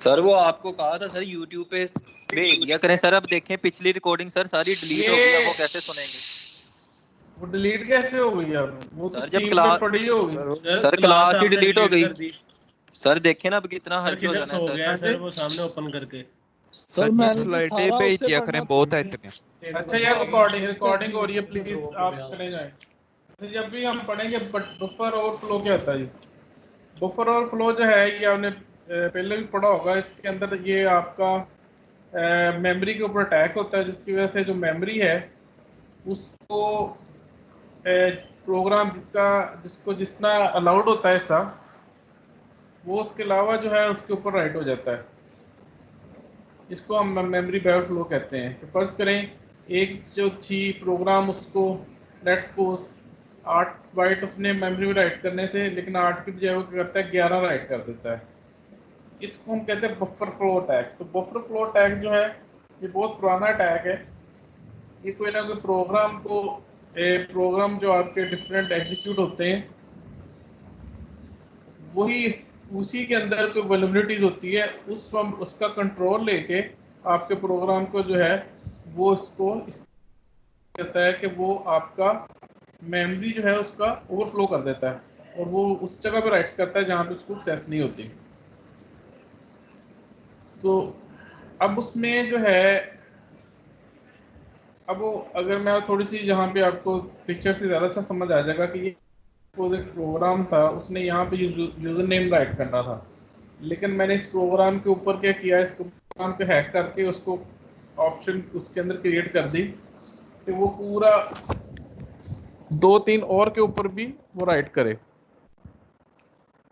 Sir वो आपको कहा था सर यूट्यूब पे भेज दिया करें सर। अब देखें पिछली रिकॉर्डिंग सर सारी डिलीट हो गई, अब वो कैसे सुनेंगे? वो डिलीट कैसे हो गई? अब वो तो सर जब स्टीम पे क्लास पड़ी होगी। सर क्लास ही आपने डिलीट हो गई कर दी। सर। देखे ना अब कितना सर हर्ज हो किधर जाना है सो सर। गया सर वो सामने ओपन करके। सर ये मैंने तो स्लाइडें सारा भेज उससे दिया पढ़ना करें, बहुत है इतने। अच्छा यार रिकॉर्डिंग हो रही है, प्लीज आप चले जाएं। तो जब भी हम पढ़ेंगे बफर ओवरफ्लो क्या होता है जी? बफर ओवरफ्लो जो है ये आपने पहले भी पढ़ा होगा। इसके अंदर ये आपका मेमोरी के ऊपर अटैक होता है, जिसकी वजह से जो मेमोरी है उसको प्रोग्राम जिसको जितना अलाउड होता है हिस्सा, वो उसके अलावा जो है उसके ऊपर राइट हो जाता है। इसको हम मेमोरी ओवरफ्लो कहते हैं। तो फर्ज करें एक जो थी प्रोग्राम, उसको लेट्स सपोज 8 बाइट उसने मेमोरी में राइट करने थे, लेकिन 8 की बजाय वो क्या करता है 11 राइट कर देता है। इसको हम कहते हैं बफर फ्लो अटैक। तो बफर फ्लो अटैक जो है ये बहुत पुराना अटैक है। ये कोई ना कोई प्रोग्राम जो आपके डिफरेंट एग्जीक्यूट होते हैं, वही उसी के अंदर कोई वल्नरेबिलिटीज होती है, उसका कंट्रोल लेके आपके प्रोग्राम को जो है वो इसको कहता है कि वो आपका मेमोरी जो है उसका ओवरफ्लो कर देता है, और वो उस जगह पे राइट्स करता है जहाँ पे उसको एक्सेस नहीं होती। तो अब उसमें जो है, अब वो अगर मैं थोड़ी सी यहाँ पे आपको पिक्चर से ज़्यादा अच्छा समझ आ जाएगा कि ये एक प्रोग्राम था, उसने यहाँ पे यूज़र नेम राइट करना था, लेकिन मैंने इस प्रोग्राम के ऊपर क्या किया, इस प्रोग्राम को हैक करके उसको ऑप्शन उसके अंदर क्रिएट कर दी कि वो पूरा 2-3 और के ऊपर भी वो राइट करे।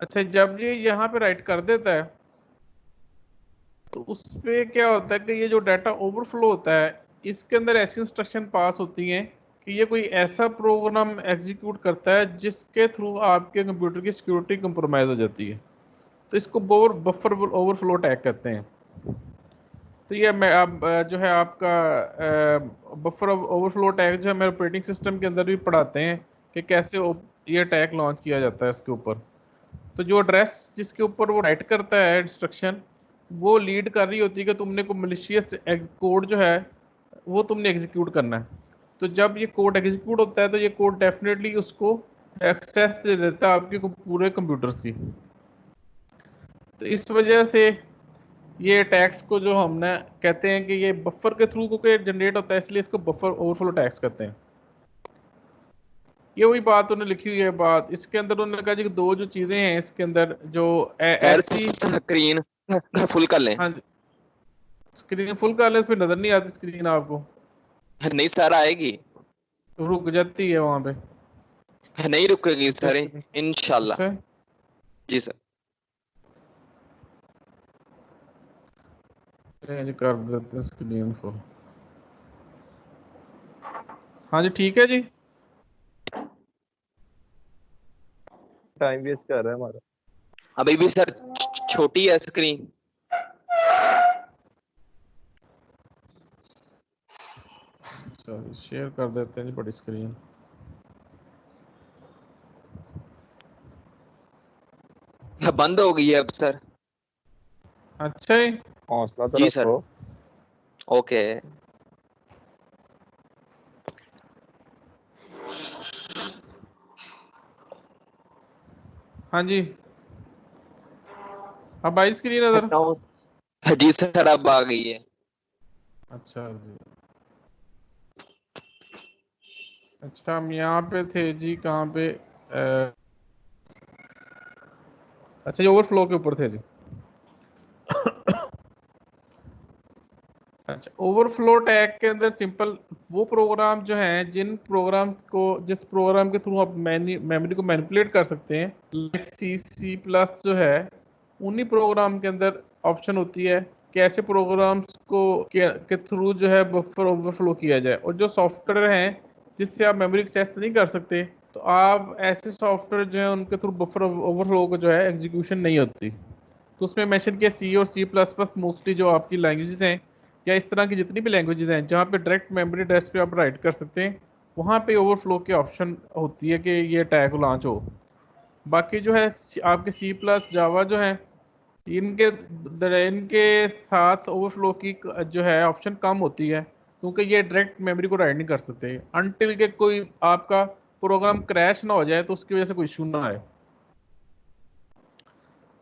अच्छा, जब ये यहाँ पे राइट कर देता है तो उस पे क्या होता है कि ये जो डाटा ओवरफ्लो होता है, इसके अंदर ऐसी इंस्ट्रक्शन पास होती हैं कि ये कोई ऐसा प्रोग्राम एग्जीक्यूट करता है जिसके थ्रू आपके कंप्यूटर की सिक्योरिटी कंप्रोमाइज हो जाती है। तो इसको बफर ओवरफ्लो अटैक कहते हैं। तो ये मैं अब जो है आपका बफर ओवरफ्लो अटैक जो है मेरे ऑपरेटिंग सिस्टम के अंदर भी पढ़ाते हैं कि कैसे ये अटैक लॉन्च किया जाता है इसके ऊपर। तो जो एड्रेस जिसके ऊपर वो राइट करता है इंस्ट्रक्शन, वो लीड कर रही होती है कि तुमने को मलिशियस कोड जो है वो तुमने एग्जीक्यूट करना है। तो जब ये कोड एग्जीक्यूट होता है तो ये कोड डेफिनेटली उसको एक्सेस दे देता है आपके पूरे कंप्यूटर्स की। तो इस वजह से ये अटैक्स को जो हमने कहते हैं कि ये बफर के थ्रू को जनरेट होता है, इसलिए इसको बफर ओवरफ्लो अटैक्स कहते हैं। ये वही बात उन्होंने लिखी हुई है बात इसके अंदर। उन्होंने कहा जी कि दो जो चीजें हैं इसके अंदर जो ऐसी स्क्रीन फुल कर लें। हाँ जी, स्क्रीन फुल कर ले, फिर नजर नहीं आती स्क्रीन आपको? नहीं सर, आएगी, रुक जाती है वहां पे। नहीं रुकेगी सर इंशाल्लाह। अच्छा, जी सर। चेंज कर देते हैं स्क्रीन फुल। हाँ जी, ठीक है जी। टाइम वेस्ट कर रहा है हमारा। अभी भी सर छोटी है स्क्रीन। चलिए शेयर कर देते हैं जी बड़ी स्क्रीन। बंद हो गई है अब सर। अच्छा ही, हौसला तो जी सर। रखो। ओके। हाँ जी, अब आई स्क्रीन नजर? जी सर, अब आ गई है। अच्छा जी, अच्छा हम यहाँ पे थे जी, कहाँ पे अच्छा ये ओवरफ्लो के ऊपर थे जी। अच्छा, ओवरफ्लो टैग के अंदर सिंपल वो प्रोग्राम जो हैं जिस प्रोग्राम के थ्रू आप मेमोरी को मैनिपुलेट कर सकते हैं, लाइक सी प्लस जो है, उन्हीं प्रोग्राम के अंदर ऑप्शन होती है कि ऐसे प्रोग्राम्स को के थ्रू जो है बफर ओवरफ्लो किया जाए। और जो सॉफ्टवेयर हैं जिससे आप मेमोरी एक्सेस नहीं कर सकते, तो आप ऐसे सॉफ्टवेयर जो है उनके थ्रू बफर ओवरफ्लो को जो है एग्जीक्यूशन नहीं होती। तो उसमें मेंशन किया सी और सी प्लस प्लस मोस्टली जो आपकी लैंग्वेजेस हैं या इस तरह की जितनी भी लैंग्वेजेस हैं जहाँ पे डायरेक्ट मेमोरी एड्रेस पे आप राइट कर सकते हैं, वहाँ पे ओवरफ्लो की ऑप्शन होती है कि ये टैग लॉन्च हो। बाकी जो है आपके सी प्लस जावा जो है, इनके इनके साथ ओवरफ्लो की जो है ऑप्शन कम होती है, क्योंकि ये डायरेक्ट मेमोरी को राइट नहीं कर सकते अनटिल के कोई आपका प्रोग्राम क्रैश ना हो जाए, तो उसकी वजह से कोई इशू ना आए।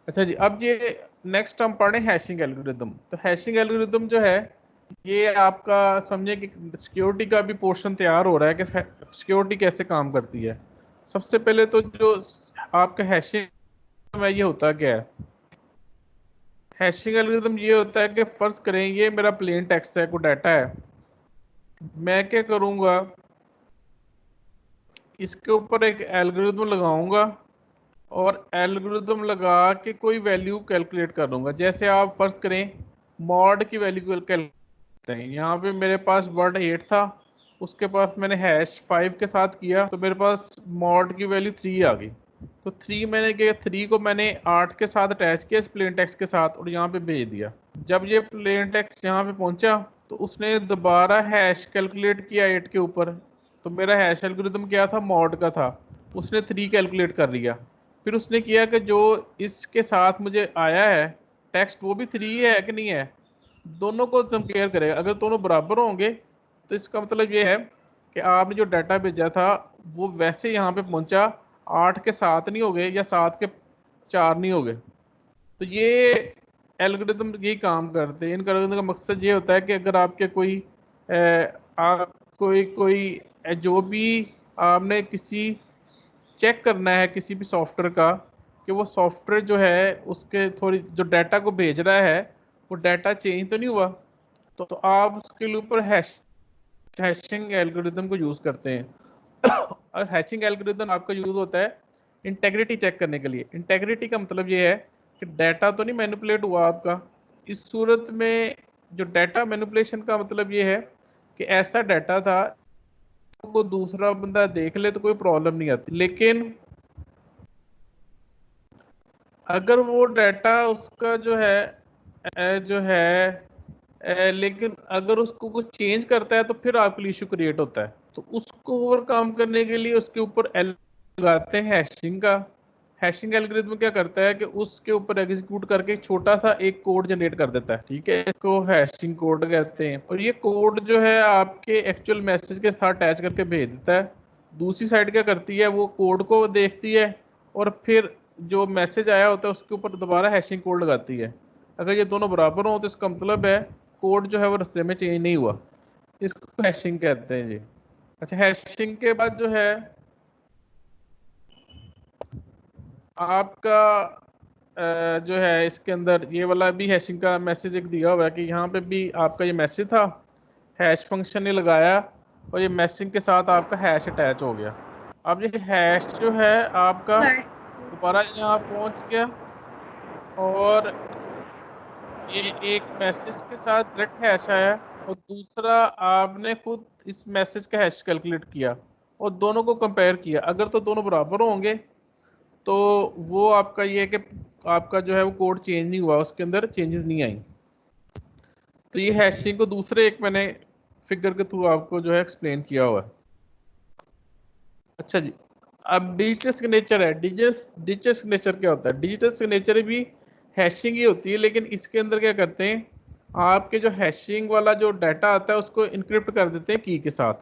अच्छा जी, अब ये नेक्स्ट हम पढ़े हैशिंग एल्गोरिदम। तो हैशिंग एल्गोरिदम जो है ये आपका समझे कि सिक्योरिटी का भी पोर्शन तैयार हो रहा है कि सिक्योरिटी कैसे काम करती है। सबसे पहले तो जो आपका हैशिंग है ये होता क्या है। हैशिंग एल्गोरिदम ये होता है कि फर्ज करें ये मेरा प्लेन टेक्स्ट है, कोई डाटा है, मैं क्या करूंगा, इसके ऊपर एक एल्गोरिदम लगाऊंगा और एल्गोरिदम लगा के कोई वैल्यू कैलकुलेट कर लूंगा। जैसे आप फर्ज करें मॉड की वैल्यू कैलकुलेट करते हैं, यहाँ पे मेरे पास वर्ड 8 था, उसके पास मैंने #5 के साथ किया तो मेरे पास मॉड की वैल्यू 3 आ गई। तो 3 मैंने किया, 3 को मैंने 8 के साथ अटैच किया इस प्लेन टेक्स्ट के साथ और यहाँ पे भेज दिया। जब ये प्लेन टेक्स्ट यहाँ पे पहुंचा तो उसने दोबारा हैश कैलकुलेट किया 8 के ऊपर, तो मेरा हैश एल्गोरिदम क्या था, मॉड का था, उसने 3 कैलकुलेट कर लिया। फिर उसने किया कि जो इसके साथ मुझे आया है टेक्स्ट वो भी 3 है कि नहीं है, दोनों को कंपेयर करेगा। अगर दोनों बराबर होंगे तो इसका मतलब ये है कि आपने जो डाटा भेजा था वो वैसे यहाँ पे पहुंचा, 8 के 7 नहीं हो गए या 7 के 4 नहीं हो गए। तो ये एल्गोरिदम यही काम करते हैं। इन एल्गोरिदम का मकसद ये होता है कि अगर आपके कोई आप कोई जो भी आपने किसी चेक करना है किसी भी सॉफ्टवेयर का कि वो सॉफ्टवेयर जो है उसके थोड़ी जो डाटा को भेज रहा है वो डाटा चेंज तो नहीं हुआ, तो आप उसके ऊपर हैशिंग एल्गोरिदम को यूज़ करते हैं। और हैशिंग एल्गोरिदम आपका यूज़ होता है इंटेग्रिटी चेक करने के लिए। इंटेग्रिटी का मतलब ये है कि डाटा तो नहीं मैनिपुलेट हुआ आपका। इस सूरत में जो डाटा मैनिपुलेशन का मतलब ये है कि ऐसा डाटा था को दूसरा बंदा देख ले तो कोई प्रॉब्लम नहीं आती, लेकिन अगर वो डाटा उसका लेकिन अगर उसको कुछ चेंज करता है तो फिर आपके लिए इशू क्रिएट होता है। तो उसको ओवरकम करने के लिए उसके ऊपर लगाते हैं हैशिंग का। हैशिंग एल्गोरिथम क्या करता है कि उसके ऊपर एग्जीक्यूट करके छोटा सा एक कोड जनरेट कर देता है, ठीक है, इसको हैशिंग कोड कहते हैं। और ये कोड जो है आपके एक्चुअल मैसेज के साथ अटैच करके भेज देता है। दूसरी साइड क्या करती है, वो कोड को देखती है और फिर जो मैसेज आया होता है उसके ऊपर दोबारा हैशिंग कोड लगाती है। अगर ये दोनों बराबर हो तो इसका मतलब है कोड जो है वो रास्ते में चेंज नहीं हुआ, इसको हैशिंग कहते हैं जी। अच्छा, हैशिंग के बाद जो है आपका जो है इसके अंदर ये वाला भी हैशिंग का मैसेज एक दिया हुआ है कि यहाँ पे भी आपका ये मैसेज था, हैश फंक्शन ने लगाया और ये मैसेज के साथ आपका हैश अटैच हो गया। अब ये हैश जो है आपका दोबारा यहाँ पहुँच गया और ये एक मैसेज के साथ डायरेक्ट हैश आया और दूसरा आपने खुद इस मैसेज का हैश कैलकुलेट किया और दोनों को कंपेयर किया। अगर तो दोनों बराबर होंगे तो वो आपका ये है कि आपका जो है वो कोड चेंज नहीं हुआ, उसके अंदर चेंजेस नहीं आई। तो ये हैशिंग को दूसरे एक मैंने फिगर के थ्रू आपको जो है एक्सप्लेन किया हुआ है। अच्छा जी, अब डिजिटल सिग्नेचर है। डिजिटल सिग्नेचर क्या होता है? डिजिटल सिग्नेचर भी हैशिंग ही होती है, लेकिन इसके अंदर क्या करते हैं, आपके जो हैशिंग वाला जो डाटा आता है उसको इनक्रिप्ट कर देते हैं की के साथ,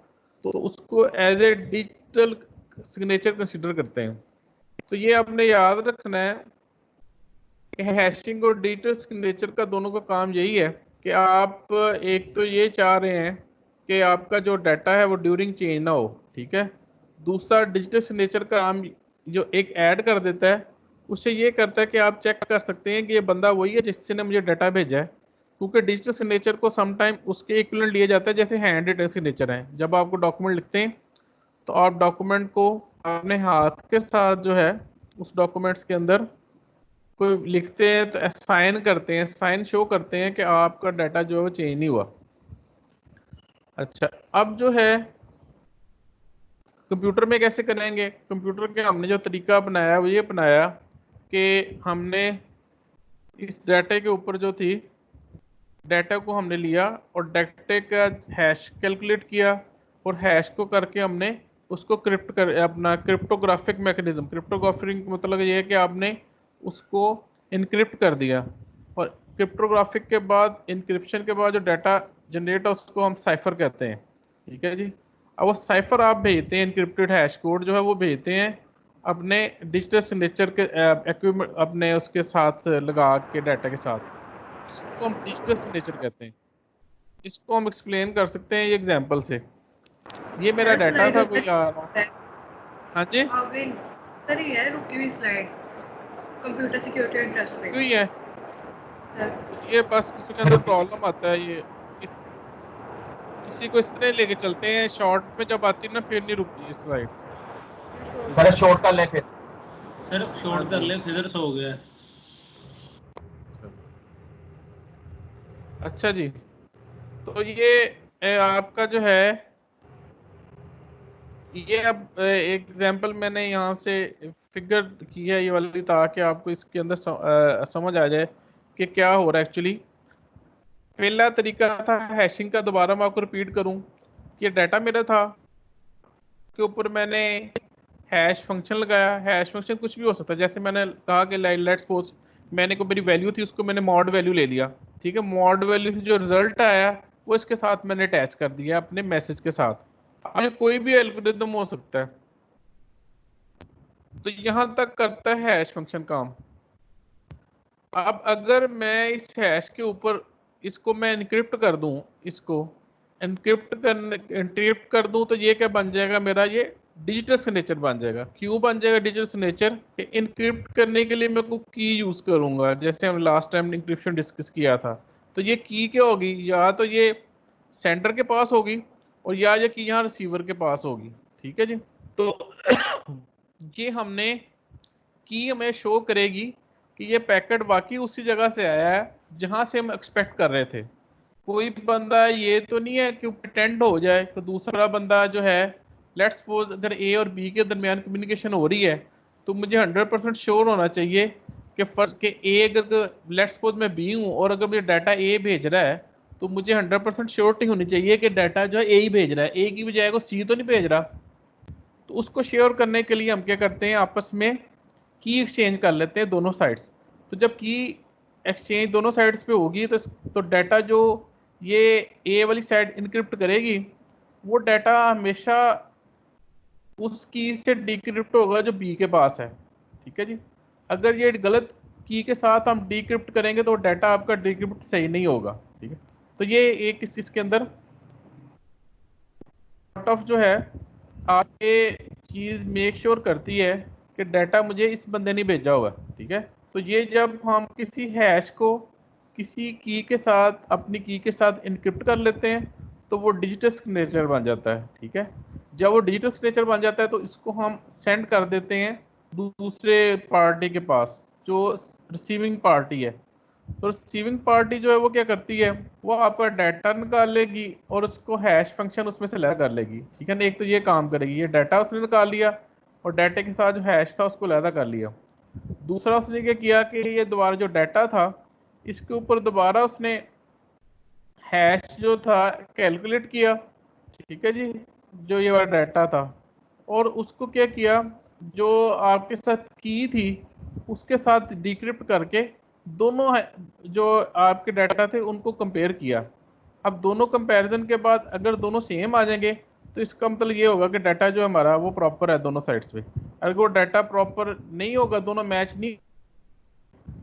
तो उसको as a digital signature consider करते हैं। तो ये आपने याद रखना है कि हैशिंग और डिजिटल सिग्नेचर का दोनों का काम यही है कि आप एक तो ये चाह रहे हैं कि आपका जो डाटा है वो ड्यूरिंग चेंज ना हो, ठीक है। दूसरा डिजिटल सिग्नेचर का काम जो एक ऐड कर देता है, उससे ये करता है कि आप चेक कर सकते हैं कि ये बंदा वही है जिसने मुझे डाटा भेजा है, क्योंकि डिजिटल सिग्नेचर को समटाइम उसके इक्विवेलेंट लिया जाता है जैसे हैंड रिटन सिग्नेचर है। जब आपको डॉक्यूमेंट लिखते हैं तो आप डॉक्यूमेंट को अपने हाथ के साथ जो है उस डॉक्यूमेंट्स के अंदर कोई लिखते हैं तो साइन करते हैं, साइन शो करते हैं कि आपका डाटा जो है वो चेंज नहीं हुआ। अच्छा, अब जो है कंप्यूटर में कैसे करेंगे? कंप्यूटर के हमने जो तरीका अपनाया वो ये अपनाया कि हमने इस डाटा के ऊपर जो थी, डाटा को हमने लिया और डाटा का हैश कैलकुलेट किया और हैश को करके हमने उसको अपना क्रिप्टोग्राफिक मैकेनिज्म, क्रिप्टोग्राफिक मतलब ये है कि आपने उसको इनक्रिप्ट कर दिया, और क्रिप्टोग्राफिक के बाद, इंक्रिप्शन के बाद जो डाटा जनरेट है उसको हम साइफर कहते हैं। ठीक है जी। अब वो साइफर आप भेजते हैं, इनक्रिप्टेड हैश कोड जो है वो भेजते हैं अपने डिजिटल सिग्नेचर के इक्विपमेंट अपने उसके साथ लगा के डाटा के साथ, इसको हम डिजिटल सिग्नेचर कहते हैं। इसको हम एक्सप्लेन कर सकते हैं ये एग्जांपल से। ये मेरा डाटा था कोई आ रहा। हाँ जी आ गई सर, ये है रुकी हुई slide computer security and trust पे। क्यों ही है सर, तो ये बस इसके अंदर प्रॉब्लम आता है। ये इसी को इस तरह लेके चलते हैं, शॉर्ट में जब आती है ना फिर नहीं रुकती ये स्लाइड। सर शॉर्ट कर ले फिर। सर शॉर्ट कर ले, किधर से हो गया है? अच्छा जी, तो ये आपका जो है ये अब एक एग्जांपल मैंने यहाँ से फिगर की है ये वाली, ताकि आपको इसके अंदर समझ आ जाए कि क्या हो रहा है एक्चुअली। पहला तरीका था हैशिंग का, दोबारा मैं आपको रिपीट करूँ कि डाटा मेरा था के ऊपर मैंने हैश फंक्शन लगाया। हैश फंक्शन कुछ भी हो सकता है, जैसे मैंने कहा कि लेट्स सपोज मैंने को मेरी वैल्यू थी उसको मैंने मॉड वैल्यू ले लिया। ठीक है, मॉड वैल्यू से जो रिजल्ट आया वो इसके साथ मैंने अटैच कर दिया अपने मैसेज के साथ। अब कोई भी एल्गोरिथम हो सकता है, तो यहां तक करता है हैश फंक्शन काम। अब अगर मैं इस हैश के ऊपर इसको मैं इनक्रिप्ट कर दूं, इसको इनक्रिप्ट कर दूं, तो ये क्या बन जाएगा मेरा, ये डिजिटल सिग्नेचर बन जाएगा। क्यों बन जाएगा डिजिटल सिग्नेचर? इनक्रिप्ट करने के लिए मैं को की यूज करूंगा, जैसे हम लास्ट टाइम इंक्रिप्शन डिस्कस किया था। तो ये की क्या होगी, या तो ये सेंडर के पास होगी और या ये की यहाँ रिसीवर के पास होगी। ठीक है जी, तो ये हमने की हमें शो करेगी कि ये पैकेट वाकई उसी जगह से आया है जहां से हम एक्सपेक्ट कर रहे थे। कोई बंदा ये तो नहीं है कि प्रिटेंड हो जाए तो दूसरा बंदा जो है, लेट्स सपोज अगर ए और बी के दरमियान कम्युनिकेशन हो रही है तो मुझे 100% श्योर होना चाहिए कि फर्स्ट के ए, अगर लेट्स सपोज मैं बी हूँ और अगर मुझे डाटा ए भेज रहा है तो मुझे 100% श्योरिटी होनी चाहिए कि डाटा जो है ए ही भेज रहा है, ए की बजाय को सी तो नहीं भेज रहा। तो उसको श्योर करने के लिए हम क्या करते हैं, आपस में की एक्सचेंज कर लेते हैं दोनों साइड्स। तो जब की एक्सचेंज दोनों साइड्स पे होगी तो डाटा जो ये ए वाली साइड इनक्रिप्ट करेगी वो डाटा हमेशा उस की से डिक्रिप्ट होगा जो बी के पास है। ठीक है जी, अगर ये गलत की के साथ हम डिक्रिप्ट करेंगे तो डाटा आपका डिक्रिप्ट सही नहीं होगा। ठीक है, तो ये एक इसके अंदर ऑफ जो है आप ये चीज़ मेक श्योर करती है कि डाटा मुझे इस बंदे ने भेजा होगा। ठीक है, तो ये जब हम किसी हैश को किसी की के साथ, अपनी की के साथ इनक्रिप्ट कर लेते हैं तो वो डिजिटल सिग्नेचर बन जाता है। ठीक है, जब वो डिजिटल सिग्नेचर बन जाता है तो इसको हम सेंड कर देते हैं दूसरे पार्टी के पास जो रिसीविंग पार्टी है। तो रिसीविंग पार्टी जो है वो क्या करती है, वो आपका डाटा निकाल लेगी और उसको हैश फंक्शन उसमें से अलग कर लेगी। ठीक है ना, एक तो ये काम करेगी, ये डाटा उसने निकाल लिया और डाटा के साथ जो हैश था उसको अलग कर लिया। दूसरा उसने क्या किया कि ये दोबारा जो डाटा था इसके ऊपर दोबारा उसने हैश जो था कैलकुलेट किया। ठीक है जी, जो ये वाला डाटा था, और उसको क्या किया, जो आपके साथ की थी उसके साथ डिक्रिप्ट करके दोनों जो आपके डाटा थे उनको कंपेयर किया। अब दोनों कंपैरिजन के बाद अगर दोनों सेम आ जाएंगे तो इसका मतलब ये होगा कि डाटा जो हमारा वो प्रॉपर है दोनों साइड्स पे। अगर वो डाटा प्रॉपर नहीं होगा, दोनों मैच नहीं,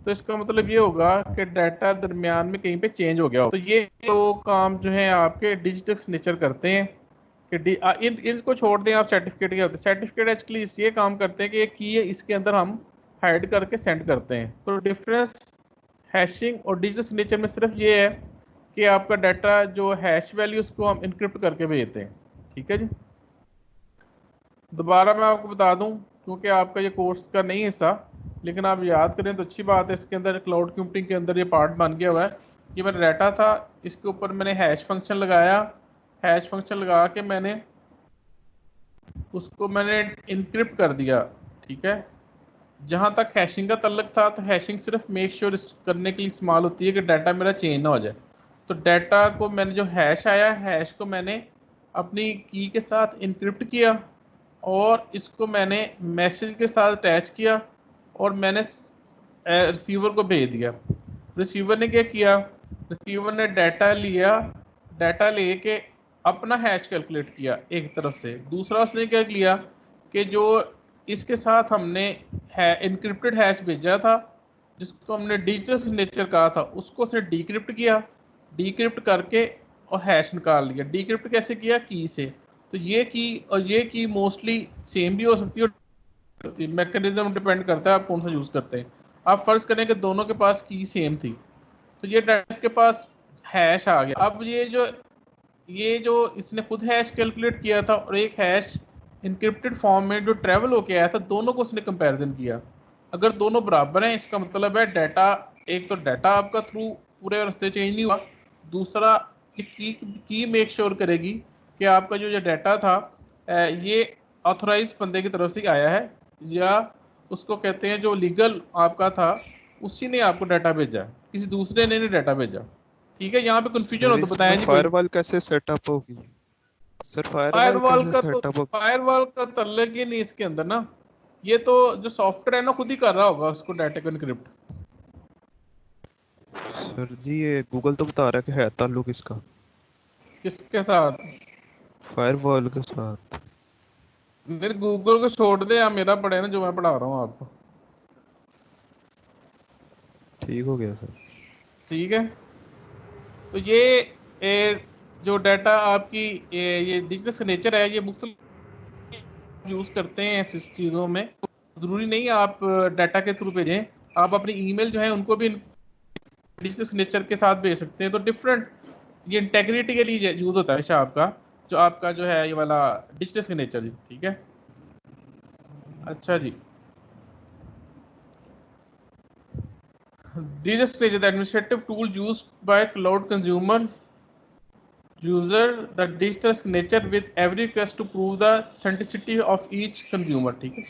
तो इसका मतलब ये होगा कि डाटा दरमियान में कहीं पे चेंज हो गया हो। तो ये तो काम जो है आपके डिजिटल सिग्नेचर करते हैं कि इनको छोड़ दें आप। सर्टिफिकेट क्या होते हैं, सर्टिफिकेट एक्चुअली ये काम करते हैं कि एक की है इसके अंदर हम हाइड करके सेंड करते हैं। तो डिफरेंस हैशिंग और डिजिटल सिग्नेचर में सिर्फ ये है कि आपका डाटा जो हैश वैल्यू उसको हम इनक्रिप्ट करके भेजते हैं। ठीक है जी, दोबारा मैं आपको बता दूं क्योंकि आपका ये कोर्स का नहीं हिस्सा, लेकिन आप याद करें तो अच्छी बात है। इसके अंदर क्लाउड कंप्यूटिंग के अंदर ये पार्ट बन गया हुआ है। ये मेरा डाटा था, इसके ऊपर मैंने हैश फंक्शन लगाया। हैश फंक्शन लगा के मैंने उसको इनक्रिप्ट कर दिया। ठीक है, जहाँ तक हैशिंग का तल्लक था तो हैशिंग सिर्फ मेक श्योर करने के लिए इस्तेमाल होती है कि डाटा मेरा चेंज ना हो जाए। तो डाटा को मैंने जो हैश आया, हैश को मैंने अपनी की के साथ इनक्रिप्ट किया और इसको मैंने मैसेज के साथ अटैच किया और मैंने रिसीवर को भेज दिया। रिसीवर ने क्या किया, रिसीवर ने डाटा लिया, डाटा लेके अपना हैश कैलकुलेट किया एक तरफ से, दूसरा उसने क्या किया कि जो इसके साथ हमने इनक्रिप्टेड हैश भेजा था जिसको हमने डिजिटल सिग्नेचर कहा था उसको उसने डिक्रिप्ट किया, डिक्रिप्ट करके और हैश निकाल लिया। डिक्रिप्ट कैसे किया, की से। तो ये की और ये की मोस्टली सेम भी हो सकती है, मैकेनिज्म डिपेंड करता है आप कौन सा यूज करते हैं। आप फर्ज करें कि दोनों के पास की सेम थी, तो ये डाटा के पास हैश आ गया। अब ये जो इसने खुद हैश कैलकुलेट किया था और एक हैश इनक्रिप्टेड फॉर्म में जो ट्रेवल होके आया था, दोनों को उसने कंपैरिजन किया। अगर दोनों बराबर हैं इसका मतलब है डाटा, एक तो डाटा आपका थ्रू पूरे रास्ते चेंज नहीं हुआ, दूसरा की मेक श्योर करेगी कि आपका जो डाटा था ये ऑथोराइज बंदे की तरफ से आया है, या उसको कहते हैं जो लीगल आपका था उसी ने आपको डाटा भेजा, किसी दूसरे ने नहीं डाटा भेजा। ठीक है, यहाँ पे कंफ्यूजन हो तो बताया जी। फायरवॉल कैसे सेटअप होगी सर? फायरवॉल का सेटअप तो फायरवॉल का तल्लक ही नहीं इसके अंदर ना, ये तो जो सॉफ्टवेयर है ना खुद ही कर रहा होगा उसको डाटा को इनक्रिप्ट। सर जी ये गूगल तो बता रहा है कि है ताल्लुक इसका किसके साथ? फायरवॉल के साथ। मेरे गूगल को छोड़ दे, आप मेरा पढ़े ना जो मैं पढ़ा रहा हूँ आपको। ठीक हो गया सर। ठीक है, तो ये जो डाटा आपकी ये डिजिटल सिग्नेचर है, ये मुख्तलिफ यूज करते हैं ऐसी चीज़ों में। जरूरी नहीं आप डाटा के थ्रू भेजें, आप अपनी ईमेल जो है उनको भी डिजिटल सिग्नेचर के साथ भेज सकते हैं। तो डिफरेंट ये इंटेग्रिटी के लिए यूज होता है आपका जो है ये वाला डिजिटल सिग्नेचर जी। ठीक है, अच्छा जी। Digital signature, the administrative tool used by cloud consumer user the digital signature with every request to prove the authenticity of each consumer। ठीक है,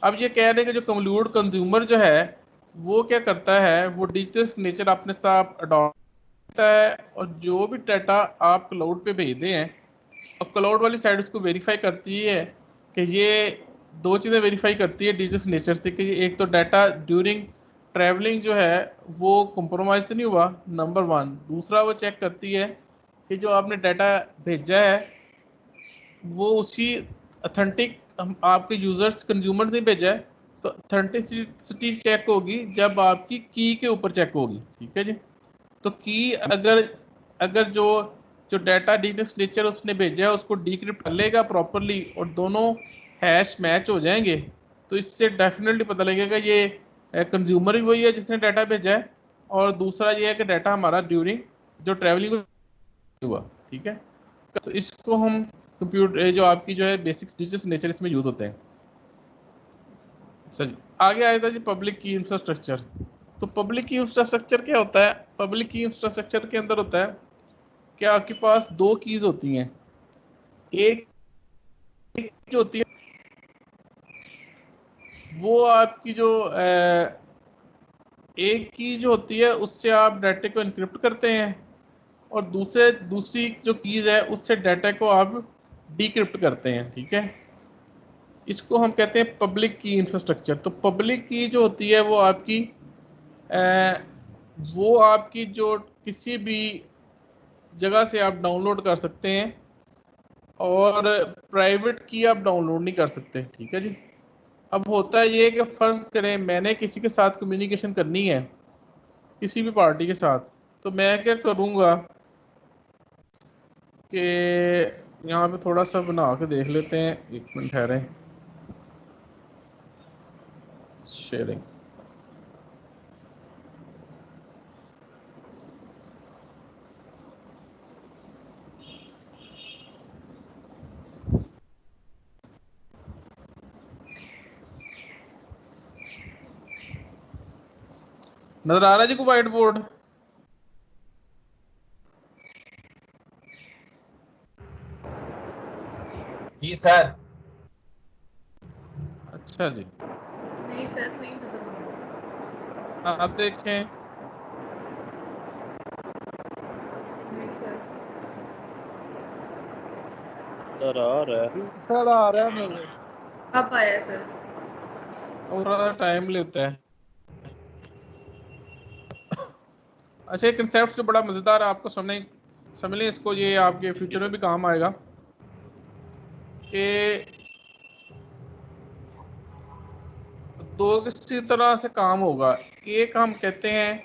अब ये कह रहे हैं कि जो क्लाउड कंज्यूमर जो है वो क्या करता है, वो डिजिटल सिग्नेचर अपने साथ अडॉप्ट करता है और जो भी डाटा आप क्लाउड पे भेजते हैं और क्लाउड वाली साइड उसको वेरीफाई करती है कि ये दो चीज़ें वेरीफाई करती है डिजिटल सिग्नेचर से कि एक तो डाटा ड्यूरिंग ट्रैवलिंग जो है वो कंप्रोमाइज नहीं हुआ, नंबर वन। दूसरा वो चेक करती है कि जो आपने डाटा भेजा है वो उसी अथेंटिक आपके यूजर्स कंज्यूमर ने भेजा है, तो अथेंटिसिटी चेक होगी जब आपकी की के ऊपर चेक होगी। ठीक है जी, तो की अगर जो डाटा डिजिटल सिग्नेचर उसने भेजा है उसको डिक्रिप्ट कर लेगा प्रॉपरली और दोनों हैश मैच हो जाएंगे, तो इससे डेफिनेटली पता लगेगा ये कंज्यूमर भी वही है जिसने डाटा भेजा है, और दूसरा ये है कि डाटा हमारा ड्यूरिंग जो ट्रैवलिंग हुआ। ठीक है, तो इसको हम कंप्यूटर जो आपकी जो है बेसिक्स डिजिटल सिग्नेचर इसमें यूज होते हैं। अच्छा जी, आगे आया था जी पब्लिक की इंफ्रास्ट्रक्चर। तो पब्लिक की इंफ्रास्ट्रक्चर क्या होता है? पब्लिक की इंफ्रास्ट्रक्चर के अंदर होता है कि आपके पास दो कीज होती हैं। एक जो होती है वो आपकी जो एक की जो होती है उससे आप डाटा को इनक्रिप्ट करते हैं और दूसरी जो कीज है उससे डाटा को आप डिक्रिप्ट करते हैं। ठीक है, इसको हम कहते हैं पब्लिक की इंफ्रास्ट्रक्चर। तो पब्लिक की जो होती है वो आपकी जो किसी भी जगह से आप डाउनलोड कर सकते हैं और प्राइवेट की आप डाउनलोड नहीं कर सकते। ठीक है जी, अब होता है ये कि फ़र्ज़ करें मैंने किसी के साथ कम्युनिकेशन करनी है, किसी भी पार्टी के साथ, तो मैं क्या करूँगा कि यहाँ पे थोड़ा सा बना के देख लेते हैं, एक मिनट ठहरें। शेयरिंग, नजर आ रहा है जी को वाइट बोर्ड? जी सर। अच्छा जी, नहीं सर, नहीं नजर आ रहा। आप देखें। नहीं सर। सर आ रहा है। सर आ रहा है मेरे। अब आया सर। और थोड़ा टाइम लेता है। अच्छा, ये कंसेप्ट जो बड़ा मजेदार है, आपको समझ लें इसको, ये आपके फ्यूचर में भी काम आएगा कि दो किसी तरह से काम होगा। एक हम कहते हैं,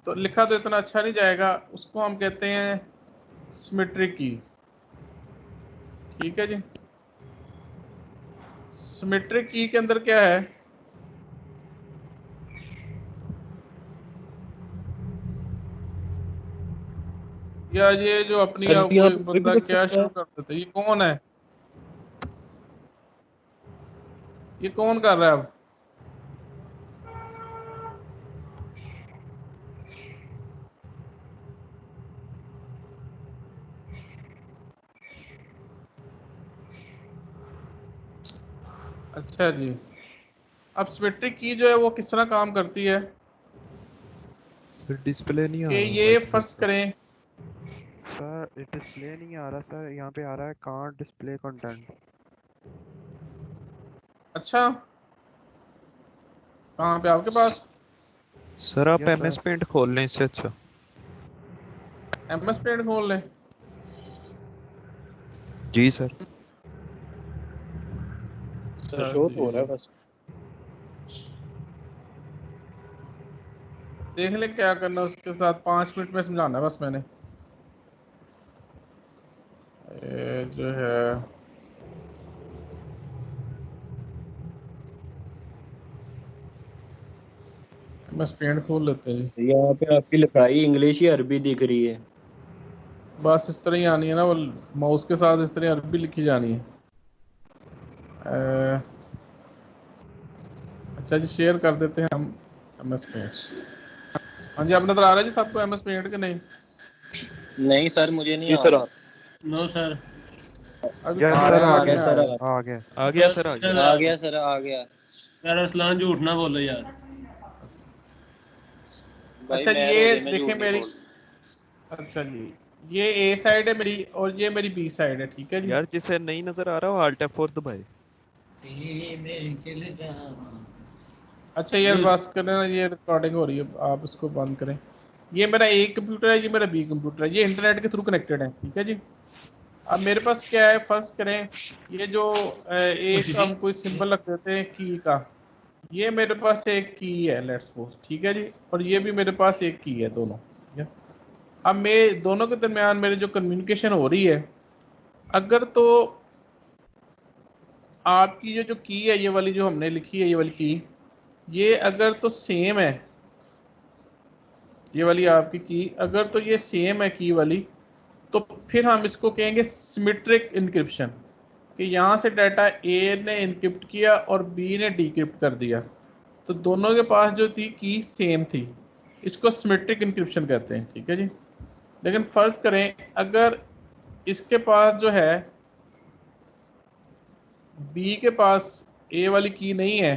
तो लिखा तो इतना अच्छा नहीं जाएगा, उसको हम कहते हैं सिमेट्रिक की। ठीक है जी, सिमेट्रिक की के अंदर क्या है, या ये जो अपनी सर आप यहाँ कोई पे कोई भी बंदा कर क्या सकता शुरू है? कर देता है, ये कौन है, ये कौन कर रहा है अब? अच्छा जी, अब सिमेट्रिक की जो है वो किस तरह काम करती है सर डिस्प्ले नहीं आ कि रहा ये वाइट फर्ज करें, सर डिस्प्ले नहीं आ रहा सर, यहाँ पे आ रहा है कांट डिस्प्ले कंटेंट। अच्छा कहाँ पे आपके पास? सर आप MS पेंट खोल लें इससे अच्छा। MS पेंट खोल लें। जी सर। सर शो तो हो रहा है बस। देख ले क्या करना उसके साथ, 5 मिनट में समझाना है बस मैंने। ये जो है MS पेंट खोल लेते हैं जी। यहाँ पे आपकी लिखाई इंग्लिश या अरबी दिख रही है? बस इस तरह ही आनी है ना, वो माउस के साथ इस तरह अरबी लिखी जानी है। अच्छा जी, शेयर कर देते हैं हम MS पेंट। हाँ जी, अब नजर आ रहा है जी सबको MS पेंट के नहीं? नहीं सर, मुझे नहीं जी आ सर। रहा। No sir. अभी यार कहाँ सर है? आ आगे गया में सर आया। आ गया आ गया सर आ गया। आ गया सर, आ गया। यार असलान झूठ ना बोलो यार। भाई अच्छा जी, मैं ये रोजे में झूठ देखें नहीं मेरी, बोल। अच्छा जी, ये A साइड है मेरी और ये मेरी B साइड है। ठीक है जी। यार जिसे नहीं नजर आ रहा वो Alt F4 दबाए। अच्छा यार बस करें ना, ये रिकॉर्डिंग हो रही है, आप इसको बंद करें। ये मेरा A कंप्यूटर है, ये मेरा B कंप्यूटर है, ये इंटरनेट के थ्रू कनेक्टेड है। ठीक है जी। अब मेरे पास क्या है, फर्ज करें ये जो एक हम कोई सिंबल रख देते हैं की का, ये मेरे पास एक की है लेट्स सपोज। ठीक है जी, और ये भी मेरे पास एक की है, दोनों। ठीक है, अब मैं दोनों के दरमियान मेरी जो कम्युनिकेशन हो रही है, अगर तो आपकी ये जो की है, ये वाली जो हमने लिखी है, ये वाली की, ये अगर तो सेम है, ये वाली आपकी की अगर तो ये सेम है की वाली, तो फिर हम इसको कहेंगे सिमेट्रिक इनक्रिप्शन, कि यहाँ से डाटा ए ने इनक्रिप्ट किया और बी ने डिक्रिप्ट कर दिया, तो दोनों के पास जो थी की सेम थी, इसको सिमेट्रिक इनक्रिप्शन कहते हैं। ठीक है जी। लेकिन फर्ज करें अगर इसके पास जो है, बी के पास ए वाली की नहीं है,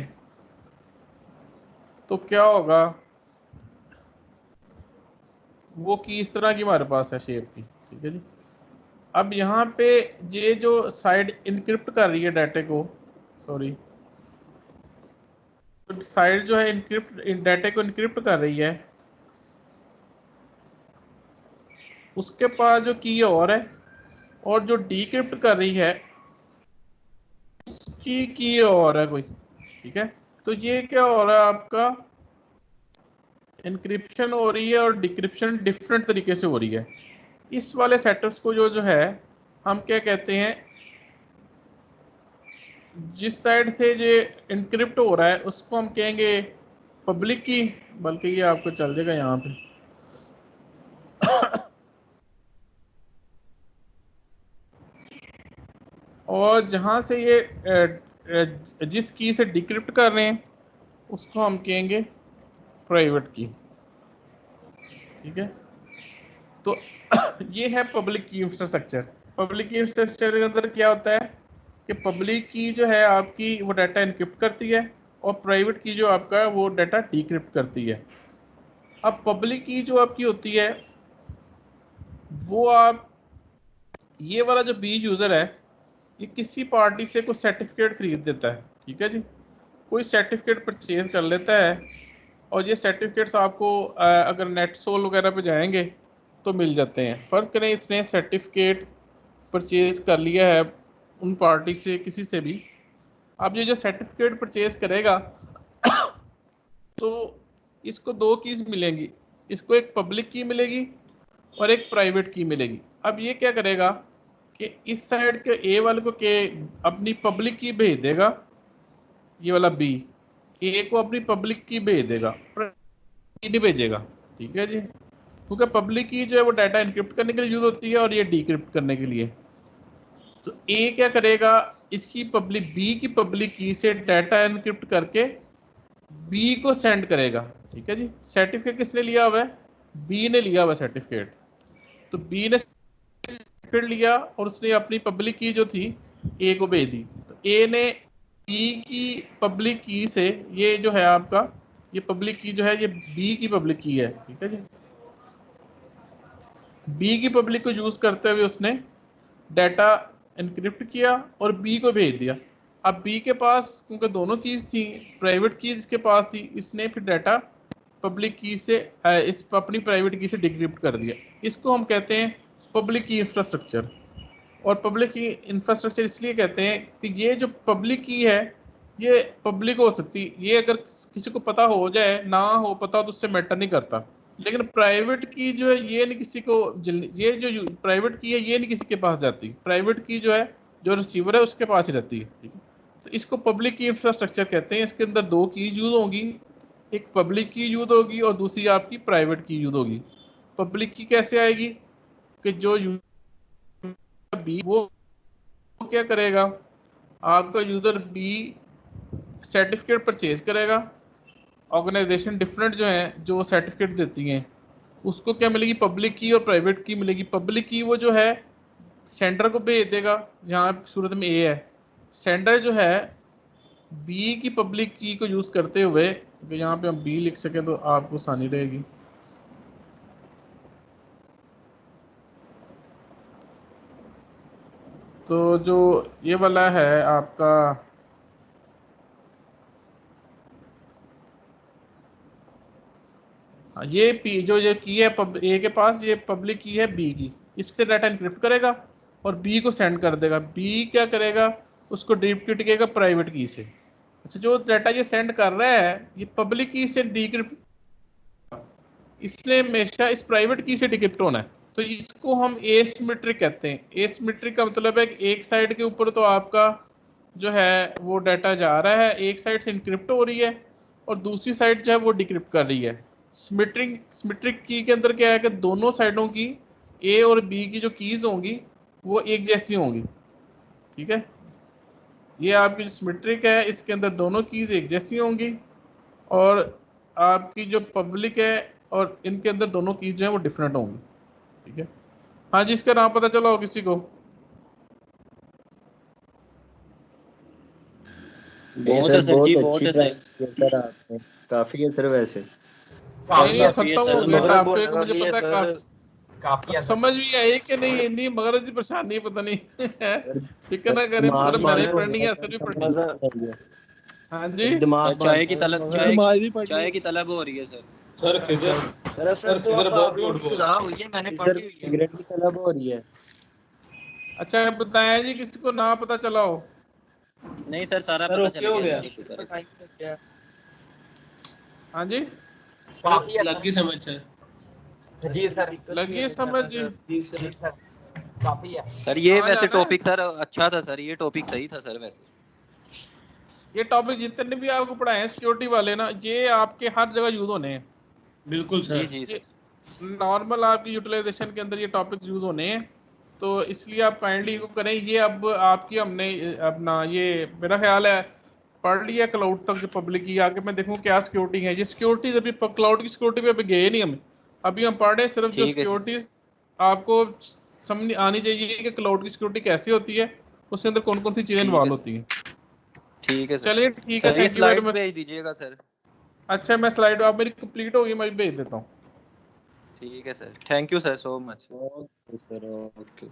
तो क्या होगा, वो की इस तरह की हमारे पास है शेप की। ठीक है जी। अब यहाँ पे ये जो साइड इनक्रिप्ट कर रही है डाटे को, सॉरी, साइड जो है इनक्रिप्ट डाटे को इनक्रिप्ट कर रही है, उसके पास जो की और है, और जो डिक्रिप्ट कर रही है उसकी की और है कोई। ठीक है, तो ये क्या हो रहा है, आपका इनक्रिप्शन हो रही है और डिक्रिप्शन डिफरेंट तरीके से हो रही है। इस वाले सेटअप्स को जो है हम क्या कहते हैं, जिस साइड से ये इनक्रिप्ट हो रहा है उसको हम कहेंगे पब्लिक की, बल्कि ये आपको चल जाएगा यहाँ पे। और जहाँ से ये जिस की से डिक्रिप्ट कर रहे हैं उसको हम कहेंगे प्राइवेट की। ठीक है, तो ये है पब्लिक की इंफ्रास्ट्रक्चर। पब्लिक की इंफ्रास्ट्रक्चर के अंदर क्या होता है कि पब्लिक की जो है आपकी वो डाटा इनक्रिप्ट करती है, और प्राइवेट की जो आपका वो डाटा डिक्रिप्ट करती है। अब पब्लिक की जो आपकी होती है, वो आप, ये वाला जो बीज यूज़र है, ये किसी पार्टी से कोई सर्टिफिकेट खरीद देता है। ठीक है जी, कोई सर्टिफिकेट परचेज कर लेता है और ये सर्टिफिकेट्स आपको अगर नेटसोल वगैरह पे जाएंगे तो मिल जाते हैं। फर्ज करें इसने सर्टिफिकेट परचेज कर लिया है उन पार्टी से किसी से भी, अब ये जो सर्टिफिकेट परचेज करेगा तो इसको दो कीज मिलेंगी, इसको एक पब्लिक की मिलेगी और एक प्राइवेट की मिलेगी। अब ये क्या करेगा कि इस साइड के ए वाले को के अपनी पब्लिक की भेज देगा, ये वाला बी ए को अपनी पब्लिक की भेज देगा, नहीं भेजेगा। ठीक है जी, क्योंकि पब्लिक की जो है वो डाटा इनक्रिप्ट करने के लिए यूज होती है और ये डिक्रिप्ट करने के लिए। तो ए क्या करेगा, इसकी पब्लिक बी की पब्लिक की से डाटा इनक्रिप्ट करके बी को सेंड करेगा। ठीक है जी, सर्टिफिकेट किसने लिया हुआ है, बी ने लिया हुआ सर्टिफिकेट। तो बी ने सर्टिफिकेट लिया और उसने अपनी पब्लिक की जो थी ए को भेज दी। तो ए ने बी की पब्लिक की से, ये जो है आपका ये पब्लिक की जो है ये बी की पब्लिक की है। ठीक है जी, बी की पब्लिक को यूज करते हुए उसने डाटा एनक्रिप्ट किया और बी को भेज दिया। अब बी के पास क्योंकि दोनों कीज थी, प्राइवेट की इसके पास थी, इसने फिर डाटा पब्लिक की से इस अपनी प्राइवेट की से डिक्रिप्ट कर दिया। इसको हम कहते हैं पब्लिक की इंफ्रास्ट्रक्चर। और पब्लिक की इंफ्रास्ट्रक्चर इसलिए कहते हैं कि ये जो पब्लिक की है ये पब्लिक हो सकती, ये अगर किसी को पता हो जाए ना हो पता तो उससे मैटर नहीं करता। लेकिन प्राइवेट की जो है ये नहीं किसी को, ये जो प्राइवेट की है ये नहीं किसी के पास जाती। प्राइवेट की जो है जो रिसीवर है उसके पास ही रहती है। ठीक है, तो इसको पब्लिक की इंफ्रास्ट्रक्चर कहते हैं। इसके अंदर दो कीज यूज होंगी, एक पब्लिक की यूज होगी और दूसरी आपकी प्राइवेट की यूज होगी। पब्लिक की कैसे आएगी कि जो बी वो क्या करेगा, आपका यूजर बी सर्टिफिकेट परचेज करेगा, ऑर्गेनाइजेशन डिफरेंट जो है जो सर्टिफिकेट देती हैं उसको क्या मिलेगी, पब्लिक की और प्राइवेट की मिलेगी। पब्लिक की वो जो है सेंडर को भेज देगा, यहाँ सूरत में ए है, सेंडर जो है बी की पब्लिक की को यूज करते हुए, यहाँ पे हम बी लिख सके तो आपको आसानी रहेगी। तो जो ये वाला है आपका ये पी जो ये की है ए के पास, ये पब्लिक की है बी की, इससे डाटा इनक्रिप्ट करेगा और बी को सेंड कर देगा। बी क्या करेगा, उसको डिक्रिप्ट करेगा प्राइवेट की से। अच्छा, जो डाटा ये सेंड कर रहा है ये पब्लिक की से डिक्रिप्ट, इसलिए हमेशा इस प्राइवेट की से डिक्रिप्ट होना है। तो इसको हम एसिमेट्रिक कहते हैं। एसिमेट्रिक का मतलब है कि एक साइड के ऊपर तो आपका जो है वो डाटा जा रहा है, एक साइड से इनक्रिप्ट हो रही है और दूसरी साइड जो है वो डिक्रिप्ट कर रही है। सिमेट्रिक की के अंदर क्या है कि दोनों साइडों की ए और बी की जो कीज होंगी वो एक जैसी होंगी। ठीक है, ये आपकी सिमेट्रिक है, इसके अंदर दोनों कीज एक जैसी होंगी और आपकी जो पब्लिक है और इनके अंदर दोनों कीज जो है वो डिफरेंट होंगी। ठीक है, हाँ जी, इसका नाम पता चला हो किसी को? बहुत है सर जी, बहुत है सर, आपने काफी है सर वैसे। नहीं, खत्म हो गया टॉपिक, मुझे पता है काफी समझ भी आई कि नहीं, इतनी मगर जी परेशानी पता नहीं ठीक है ना, करे मगर मैंने पढ़नी है, असर भी पढ़नी। हाँ जी सर, चाय की तलब हो रही है सर। सर हुई है, मैंने पढ़ी हुई है। सिगरेट की तलब हो रही है। अच्छा, बताया जी किसी को ना पता चला हो? नहीं सर, सारा पता चल गया। हाँ जी, लगी समझ सर। जी सर, लगी समझ जी। जी सर, काफी है सर। ये वैसे टॉपिक सर अच्छा था सर, ये टॉपिक सही था सर। वैसे ये टॉपिक जितने भी आपको पढ़ाए हैं सिक्योरिटी वाले ना, ये आपके हर जगह यूज होने हैं। बिल्कुल सर। जी सर, नॉर्मल आपकी यूटिलाइजेशन के अंदर ये टॉपिक्स यूज होने हैं, तो इसलिए आप काइंडली इनको करें। ये अब आपकी हमने अपना ये मेरा ख्याल है पढ़ लिया क्लाउड तक जो पब्लिक की, आगे मैं देखूं क्या सिक्योरिटी है। ये सिक्योरिटी अभी क्लाउड की सिक्योरिटी पे अभी गए नहीं हम, अभी हम पढ़ रहे हैं सिर्फ जो सिक्योरिटीज आपको समझ आनी चाहिए कि क्लाउड की सिक्योरिटी कैसी होती है, उसके अंदर कौन कौन सी चीजें इन्वॉल्व होती हैं। ठीक है सर। चलिए ठीक है, thank you very slides much. भेज दीजिएगा सर। अच्छा, मैं स्लाइड आप मेरी कंप्लीट होगी, मैं भेज देता हूँ। ठीक है sir, thank you sir so much. Okay sir, okay.